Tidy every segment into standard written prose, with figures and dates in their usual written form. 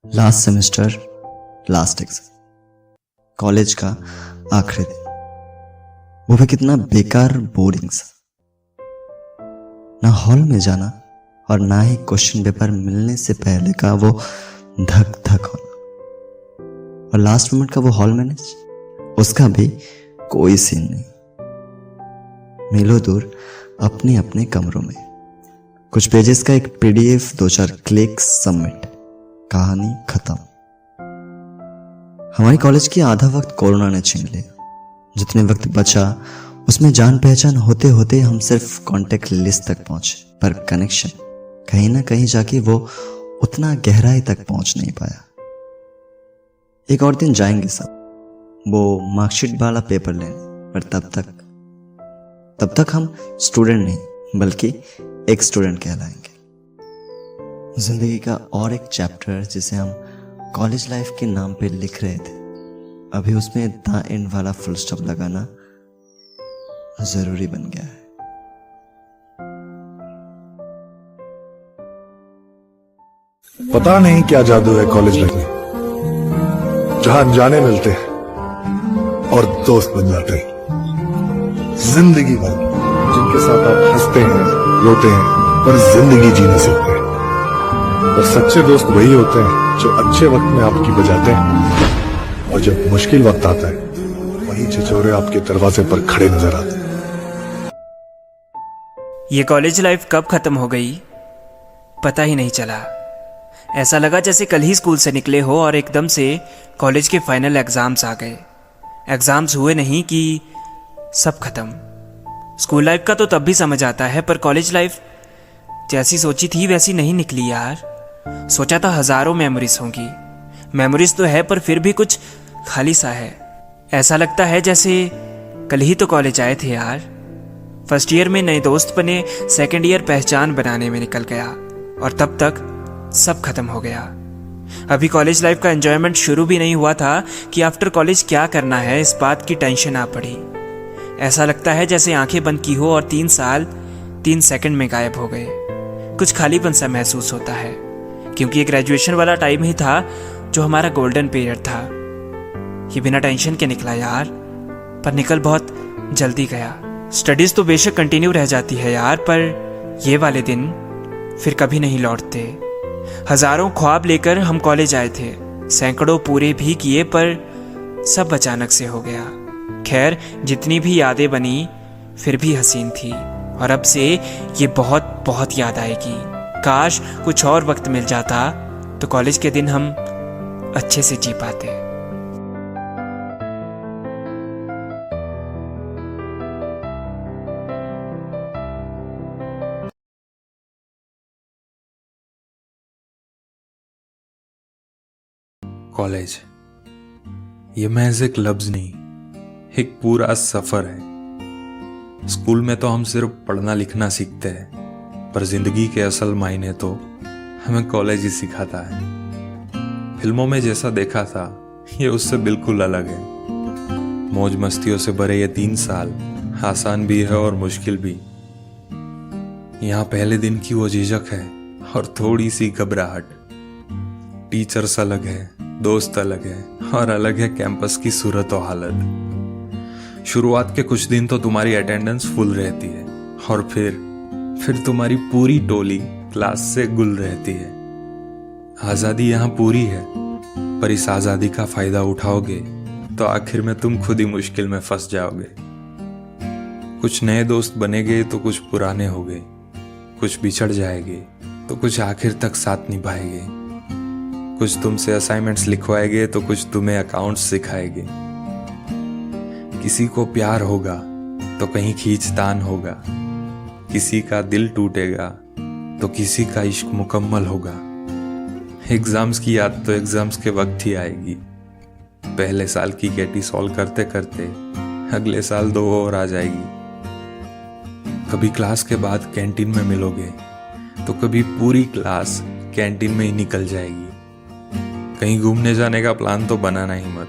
Last semester, last exam, college का आखिरी दिन। वो भी कितना बेकार बोरिंग सा। ना हॉल में जाना और ना ही क्वेश्चन पेपर मिलने से पहले का वो धक धक होना, और लास्ट मोमेंट का वो हॉल मैनेज, उसका भी कोई सीन नहीं। मीलों दूर अपने अपने कमरों में कुछ पेजेस का एक पीडीएफ, 2-4 क्लिक्स, सबमिट, कहानी खत्म। हमारी कॉलेज की आधा वक्त कोरोना ने छीन लिया। जितने वक्त बचा उसमें जान पहचान होते होते हम सिर्फ कांटेक्ट लिस्ट तक पहुंचे, पर कनेक्शन कहीं ना कहीं जाके वो उतना गहराई तक पहुंच नहीं पाया। एक और दिन जाएंगे सब वो मार्कशीट वाला पेपर लेने, पर तब तक हम स्टूडेंट नहीं बल्कि एक स्टूडेंट कहलाएंगे। जिंदगी का और एक चैप्टर जिसे हम कॉलेज लाइफ के नाम पे लिख रहे थे, अभी उसमें द एंड वाला फुल स्टॉप लगाना जरूरी बन गया है। पता नहीं क्या जादू है कॉलेज लाइफ में, जहां अनजाने मिलते हैं और दोस्त बन जाते हैं जिंदगी भर, जिनके साथ आप हंसते हैं, रोते हैं, पर जिंदगी जीना सीखते हैं। और सच्चे दोस्त वही होते हैं जो अच्छे वक्त में आपकी बजाते हैं, और जब मुश्किल वक्त आता है वही छिछोरे आपके दरवाजे पर खड़े नजर आते हैं। ये कॉलेज लाइफ कब खत्म हो गई पता ही नहीं चला। ऐसा लगा जैसे कल ही स्कूल से निकले हो और एकदम से कॉलेज के फाइनल एग्जाम्स आ गए। एग्जाम्स हुए नहीं कि सब खत्म। स्कूल लाइफ का तो तब भी समझ आता है, पर कॉलेज लाइफ जैसी सोची थी वैसी नहीं निकली यार। सोचा था हजारों मेमोरीज होंगी, मेमोरीज तो है पर फिर भी कुछ खाली सा है। ऐसा लगता है जैसे कल ही तो कॉलेज आए थे यार। फर्स्ट ईयर में नए दोस्त बने, सेकंड ईयर पहचान बनाने में निकल गया, और तब तक सब खत्म हो गया। अभी कॉलेज लाइफ का एंजॉयमेंट शुरू भी नहीं हुआ था कि आफ्टर कॉलेज क्या करना है इस बात की टेंशन आ पड़ी। ऐसा लगता है जैसे आंखें बंद की हो और 3 साल 3 सेकंड में गायब हो गए। कुछ खालीपन सा महसूस होता है, क्योंकि ये ग्रेजुएशन वाला टाइम ही था जो हमारा गोल्डन पीरियड था। ये बिना टेंशन के निकला यार, पर निकल बहुत जल्दी गया। स्टडीज तो बेशक कंटिन्यू रह जाती है यार, पर ये वाले दिन फिर कभी नहीं लौटते। हजारों ख्वाब लेकर हम कॉलेज आए थे, सैकड़ों पूरे भी किए, पर सब अचानक से हो गया। खैर, जितनी भी यादें बनी फिर भी हसीन थी, और अब से ये बहुत बहुत याद आएगी। काश कुछ और वक्त मिल जाता तो कॉलेज के दिन हम अच्छे से जी पाते। कॉलेज ये महज एक लफ्ज नहीं, एक पूरा सफर है। स्कूल में तो हम सिर्फ पढ़ना लिखना सीखते हैं, पर जिंदगी के असल मायने तो हमें कॉलेज ही सिखाता है। फिल्मों में जैसा देखा था ये उससे बिल्कुल अलग है। मौज मस्तियों से भरे ये 3 साल आसान भी है और मुश्किल भी। यहाँ पहले दिन की वो झिझक है और थोड़ी सी घबराहट। टीचर्स अलग है, दोस्त अलग है, और अलग है कैंपस की सूरत और हालत। शुरुआत के कुछ दिन तो तुम्हारी अटेंडेंस फुल रहती है, और फिर तुम्हारी पूरी टोली क्लास से गुल रहती है। आजादी यहाँ पूरी है, पर इस आजादी का फायदा उठाओगे तो आखिर में तुम खुद ही मुश्किल में फंस जाओगे। कुछ नए दोस्त बनेंगे तो कुछ पुराने हो गए, कुछ बिछड़ जाएंगे तो कुछ आखिर तक साथ निभाएंगे। कुछ तुमसे असाइनमेंट्स लिखवाएंगे तो कुछ तुम्हें अकाउंट्स सिखाएंगे। किसी को प्यार होगा तो कहीं खींचतान होगा, किसी का दिल टूटेगा तो किसी का इश्क मुकम्मल होगा। एग्जाम्स की याद तो एग्जाम्स के वक्त ही आएगी। पहले साल की केटी सॉल्व करते करते अगले साल 2 और आ जाएगी। कभी क्लास के बाद कैंटीन में मिलोगे तो कभी पूरी क्लास कैंटीन में ही निकल जाएगी। कहीं घूमने जाने का प्लान तो बनाना ही मत,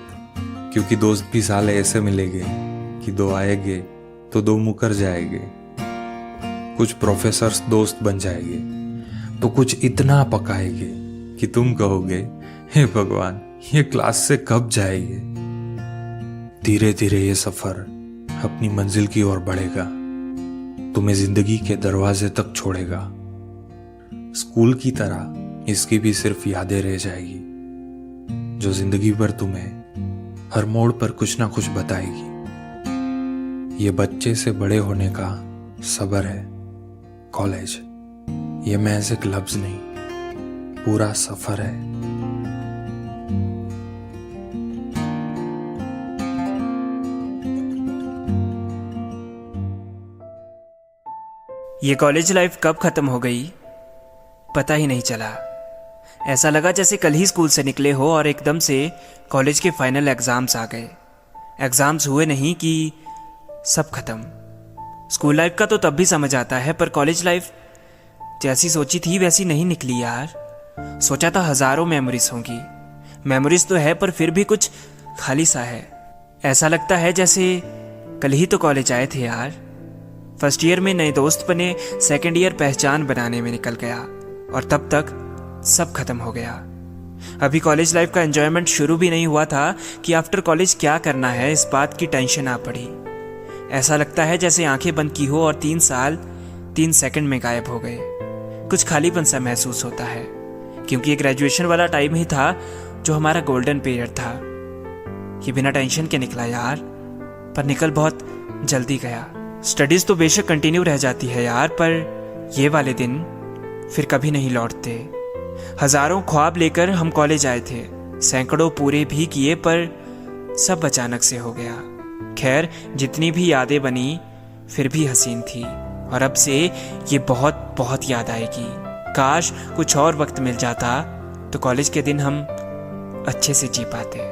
क्योंकि दोस्त भी साले ऐसे मिलेंगे कि 2 आएंगे तो 2 मुकर जाएंगे। कुछ प्रोफेसर्स दोस्त बन जाएंगे तो कुछ इतना पकाएंगे कि तुम कहोगे, हे भगवान, ये क्लास से कब जाएंगे। धीरे धीरे ये सफर अपनी मंजिल की ओर बढ़ेगा, तुम्हें जिंदगी के दरवाजे तक छोड़ेगा। स्कूल की तरह इसकी भी सिर्फ यादें रह जाएगी, जो जिंदगी भर तुम्हें हर मोड़ पर कुछ ना कुछ बताएगी। ये बच्चे से बड़े होने का सब्र है कॉलेज, ये महज एक लफ्ज नहीं, पूरा सफर है। ये कॉलेज लाइफ कब खत्म हो गई पता ही नहीं चला। ऐसा लगा जैसे कल ही स्कूल से निकले हो और एकदम से कॉलेज के फाइनल एग्जाम्स आ गए। एग्जाम्स हुए नहीं कि सब खत्म। स्कूल लाइफ का तो तब भी समझ आता है, पर कॉलेज लाइफ जैसी सोची थी वैसी नहीं निकली यार। सोचा था हजारों मेमोरीज होंगी, मेमोरीज तो है पर फिर भी कुछ खाली सा है। ऐसा लगता है जैसे कल ही तो कॉलेज आए थे यार। फर्स्ट ईयर में नए दोस्त बने, सेकेंड ईयर पहचान बनाने में निकल गया और तब तक सब खत्म हो गया। अभी कॉलेज लाइफ का एंजॉयमेंट शुरू भी नहीं हुआ था कि आफ्टर कॉलेज क्या करना है इस बात की टेंशन आ पड़ी। ऐसा लगता है जैसे आंखें बंद की हो और 3 साल 3 सेकंड में गायब हो गए। कुछ खालीपन सा महसूस होता है, क्योंकि ये ग्रेजुएशन वाला टाइम ही था जो हमारा गोल्डन पीरियड था। ये बिना टेंशन के निकला यार, पर निकल बहुत जल्दी गया। स्टडीज तो बेशक कंटिन्यू रह जाती है यार, पर ये वाले दिन फिर कभी नहीं लौटते। हजारों ख्वाब लेकर हम कॉलेज आए थे, सैकड़ों पूरे भी किए, पर सब अचानक से हो गया। खैर, जितनी भी यादें बनी फिर भी हसीन थी और अब से ये बहुत बहुत याद आएगी। काश कुछ और वक्त मिल जाता तो कॉलेज के दिन हम अच्छे से जी पाते।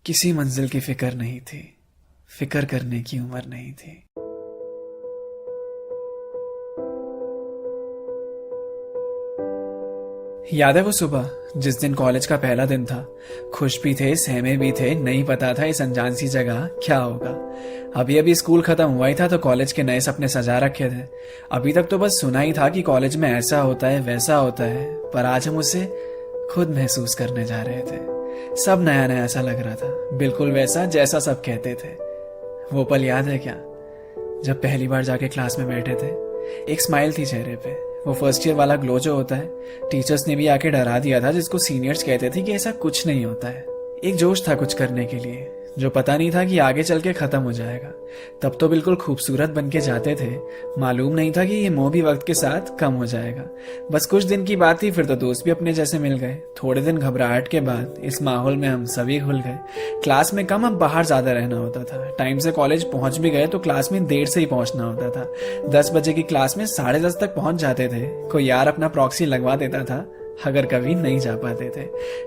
किसी मंजिल की फिक्र नहीं थी, फिक्र करने की उम्र नहीं थी। याद है वो सुबह जिस दिन कॉलेज का पहला दिन था। खुश भी थे, सहमे भी थे, नहीं पता था इस अनजान सी जगह क्या होगा। अभी अभी स्कूल खत्म हुआ ही था तो कॉलेज के नए सपने सजा रखे थे। अभी तक तो बस सुना ही था कि कॉलेज में ऐसा होता है वैसा होता है, पर आज हम उसे खुद महसूस करने जा रहे थे। सब नया नया सा लग रहा था, बिल्कुल वैसा जैसा सब कहते थे। वो पल याद है क्या, जब पहली बार जाके क्लास में बैठे थे? एक स्माइल थी चेहरे पे, वो फर्स्ट ईयर वाला ग्लो जो होता है। टीचर्स ने भी आके डरा दिया था, जिसको सीनियर्स कहते थे कि ऐसा कुछ नहीं होता है। एक जोश था कुछ करने के लिए, जो पता नहीं था कि आगे चल के खत्म हो जाएगा। तब तो बिल्कुल खूबसूरत बन के जाते थे, मालूम नहीं था कि ये मोह भी वक्त के साथ कम हो जाएगा। बस कुछ दिन की बात थी, फिर तो दोस्त भी अपने जैसे मिल गए। थोड़े दिन घबराहट के बाद इस माहौल में हम सभी घुल गए। क्लास में कम, अब बाहर ज्यादा रहना होता था। टाइम से कॉलेज पहुंच भी गए तो क्लास में देर से ही पहुंचना होता था। 10 बजे की क्लास में 10:30 तक पहुंच जाते थे। कोई यार अपना प्रॉक्सी लगवा देता था अगर कभी नहीं जा पाते थे।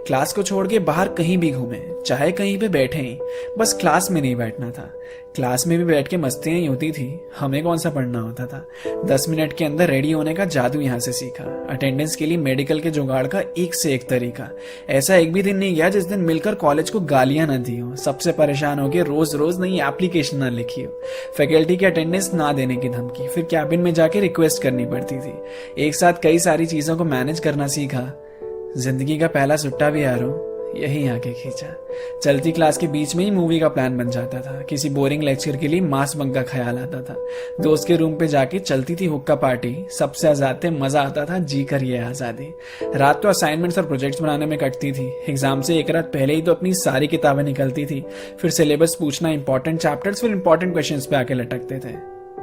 क्लास को छोड़ के बाहर कहीं भी घूमे, चाहे कहीं पे बैठे ही, बस क्लास में नहीं बैठना था। क्लास में भी बैठ के मस्तियां ही होती थी, हमें कौन सा पढ़ना होता था। 10 मिनट के अंदर रेडी होने का जादू यहाँ से सीखा। अटेंडेंस के लिए मेडिकल के जुगाड़ का एक से एक तरीका। ऐसा एक भी दिन नहीं गया जिस दिन मिलकर कॉलेज को गालियां न दी हो, सबसे परेशान होकर रोज रोज नई एप्लीकेशन ना लिखी हो, फैकल्टी की अटेंडेंस ना देने की धमकी, फिर कैबिन में जाके रिक्वेस्ट करनी पड़ती थी। एक साथ कई सारी चीजों को मैनेज करना सीखा। जिंदगी का पहला सुट्टा भी यारों यही आके खींचा। चलती क्लास के बीच में ही मूवी का प्लान बन जाता था। किसी बोरिंग लेक्चर के लिए मास बंक का ख्याल आता था। दोस्त के रूम पे जाके चलती थी हुक्का पार्टी, सबसे आजाद थे, मजा आता था, जी कर ये आजादी। रात तो असाइनमेंट्स और प्रोजेक्ट्स बनाने में कटती थी। एग्जाम से एक रात पहले ही तो अपनी सारी किताबें निकलती थी, फिर सिलेबस पूछना, इंपॉर्टेंट चैप्टर्स, फिर इंपॉर्टेंट क्वेश्चंस पे आके लटकते थे।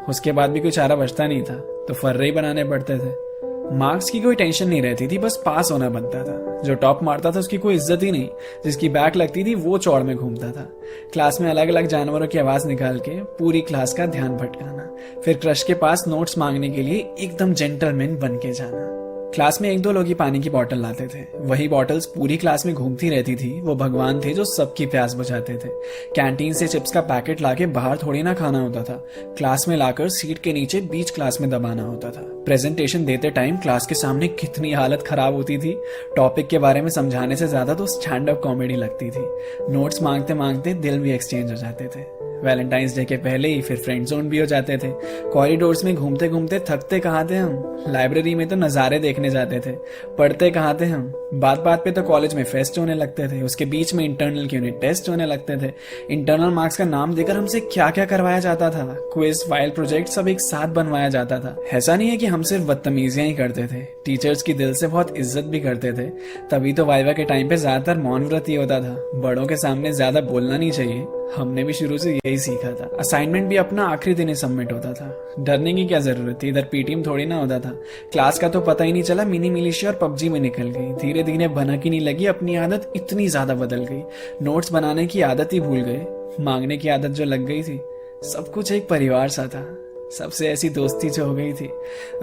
उसके बाद भी कोई चारा बचता नहीं था तो फर्रे ही बनाने पड़ते थे। मार्क्स की कोई टेंशन नहीं रहती थी, बस पास होना बनता था। जो टॉप मारता था उसकी कोई इज्जत ही नहीं, जिसकी बैक लगती थी वो चौड़ में घूमता था। क्लास में अलग अलग जानवरों की आवाज निकाल के पूरी क्लास का ध्यान भटकाना, फिर क्रश के पास नोट्स मांगने के लिए एकदम जेंटलमैन बन के जाना। क्लास में 1-2 लोग ही पानी की बोतल लाते थे, वही बॉटल्स पूरी क्लास में घूमती रहती थी। वो भगवान थे जो सबकी प्यास बुझाते थे। कैंटीन से चिप्स का पैकेट लाके बाहर थोड़ी ना खाना होता था, क्लास में लाकर सीट के नीचे बीच क्लास में दबाना होता था। प्रेजेंटेशन देते टाइम क्लास के सामने कितनी हालत खराब होती थी। टॉपिक के बारे में समझाने से ज्यादा तो स्टैंड अप कॉमेडी लगती थी। नोट्स मांगते मांगते दिल भी एक्सचेंज हो जाते थे। वैलेंटाइंस डे के पहले ही फिर फ्रेंड जोन भी हो जाते थे। कॉरिडोर्स में घूमते घूमते थकते कहाँ थे हम। लाइब्रेरी में तो नज़ारे देखने जाते थे। पढ़ते कहाँ थे हम। बात बात पे तो कॉलेज में फेस्ट होने लगते थे। उसके बीच में इंटरनल के यूनिट टेस्ट होने लगते थे। इंटरनल मार्क्स का नाम देकर हमसे क्या क्या करवाया जाता था। क्विज, फाइल, प्रोजेक्ट सब एक साथ बनवाया जाता था। ऐसा नहीं है कि हम सिर्फ बदतमीजियां ही करते थे, टीचर्स की दिल से बहुत इज्जत भी करते थे। तभी तो वाइवा के टाइम पे ज्यादातर मौन व्रत ही होता था। बड़ों के सामने ज्यादा बोलना नहीं चाहिए। हमने भी शुरू से यही सीखा था। असाइनमेंट भी अपना आखिरी दिन ही सबमिट होता था। डरने की क्या जरूरत थी, इधर पीटी में थोड़ी ना होता था। क्लास का तो पता ही नहीं चला, मिनी मिलिशिया और पबजी में निकल गई। धीरे धीरे भनक ही नहीं लगी, अपनी आदत इतनी ज्यादा बदल गई। नोट्स बनाने की आदत ही भूल गए, मांगने की आदत जो लग गई थी। सब कुछ एक परिवार सा था, सबसे ऐसी दोस्ती जो हो गई थी।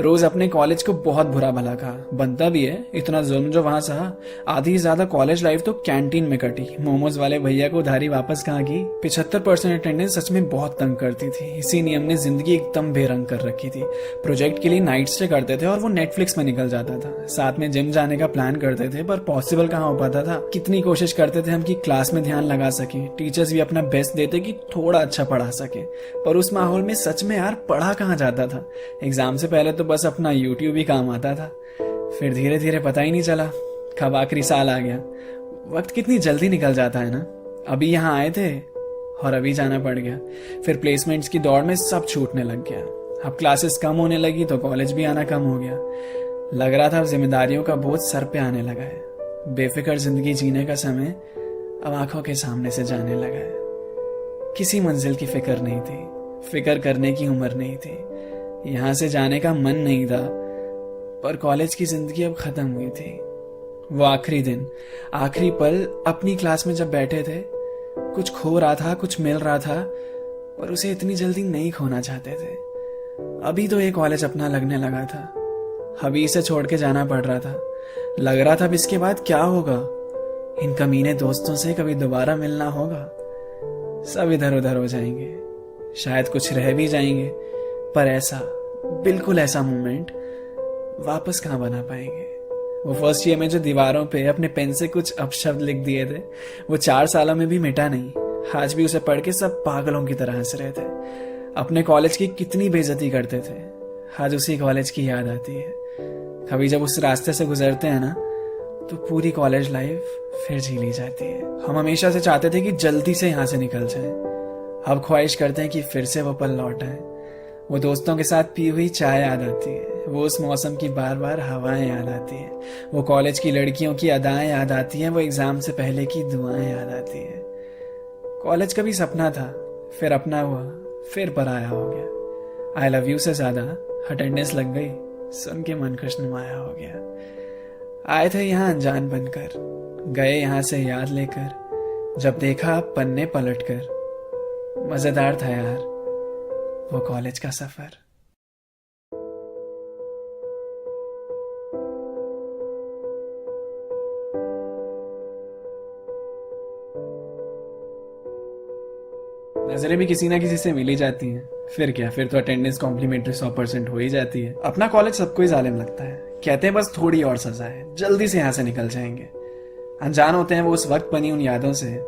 रोज अपने कॉलेज को बहुत बुरा भला कहा, बनता भी है। इतना जुल्म जो वहां सहा, आधी से ज्यादा कॉलेज लाइफ तो कैंटीन में कटी। मोमोज वाले भैया को उधारी वापस कहाँ की। 75% अटेंडेंस सच में बहुत तंग करती थी। इसी नियम ने जिंदगी एकदम बेरंग कर रखी थी। प्रोजेक्ट के लिए नाइट स्टे करते थे और वो नेटफ्लिक्स में निकल जाता था। साथ में जिम जाने का प्लान करते थे, पर पॉसिबल कहाँ हो पाता था। कितनी कोशिश करते थे हम कि क्लास में ध्यान लगा सके। टीचर्स भी अपना बेस्ट देते कि थोड़ा अच्छा पढ़ा सके, पर उस माहौल में सच में यार पढ़ा कहाँ जाता था। एग्जाम से पहले तो बस अपना यूट्यूब ही काम आता था। फिर धीरे धीरे पता ही नहीं चला कब आखिरी साल आ गया। वक्त कितनी जल्दी निकल जाता है ना। अभी यहाँ आए थे और अभी जाना पड़ गया। फिर प्लेसमेंट्स की दौड़ में सब छूटने लग गया। अब क्लासेस कम होने लगी तो कॉलेज भी आना कम हो गया। लग रहा था अब जिम्मेदारियों का बोझ सर पे आने लगा है। बेफिक्र जिंदगी जीने का समय अब आंखों के सामने से जाने लगा है। किसी मंजिल की फिक्र नहीं थी, फिक्र करने की उम्र नहीं थी। यहाँ से जाने का मन नहीं था, पर कॉलेज की जिंदगी अब खत्म हुई थी। वो आखिरी दिन, आखिरी पल अपनी क्लास में जब बैठे थे, कुछ खो रहा था, कुछ मिल रहा था, पर उसे इतनी जल्दी नहीं खोना चाहते थे। अभी तो ये कॉलेज अपना लगने लगा था, अभी इसे छोड़ के जाना पड़ रहा था। लग रहा था अब इसके बाद क्या होगा। इन कमीने दोस्तों से कभी दोबारा मिलना होगा। सब इधर उधर हो जाएंगे, शायद कुछ रह भी जाएंगे, पर ऐसा, बिल्कुल ऐसा मोमेंट वापस कहाँ बना पाएंगे। वो फर्स्ट ईयर में जो दीवारों पे अपने पेन से कुछ अपशब्द लिख दिए थे, वो 4 सालों में भी मिटा नहीं। आज भी उसे पढ़ के सब पागलों की तरह हंस रहे थे। अपने कॉलेज की कितनी बेइज्जती करते थे, आज उसी कॉलेज की याद आती है। कभी जब उस रास्ते से गुजरते हैं ना, तो पूरी कॉलेज लाइफ फिर जी ली जाती है। हम हमेशा से चाहते थे कि जल्दी से यहाँ से निकल जाएं। अब ख्वाहिश करते हैं कि फिर से वो पल लौट आए। वो दोस्तों के साथ पी हुई चाय याद आती है, वो उस मौसम की बार बार हवाएं याद आती है, वो कॉलेज की लड़कियों की अदाएं याद आती हैं, वो एग्जाम से पहले की दुआएं याद आती है। कॉलेज का भी सपना था, फिर अपना हुआ, फिर पराया हो गया। आई लव यू से ज्यादा अटेंडेंस लग गई, सुन के मन खुशनुमाया हो गया। आए थे यहाँ अनजान बनकर, गए यहाँ से याद लेकर। जब देखा पन्ने पलटकर, मजेदार था यार वो कॉलेज का सफर। नजरें भी किसी ना किसी से मिली जाती हैं। फिर क्या, फिर तो अटेंडेंस कॉम्प्लीमेंट्री 100% हो ही जाती है। अपना कॉलेज सबको ही जालिम लगता है, कहते हैं बस थोड़ी और सजा है, जल्दी से यहाँ से निकल जाएंगे। अनजान होते हैं वो उस वक्त बनी उन यादों से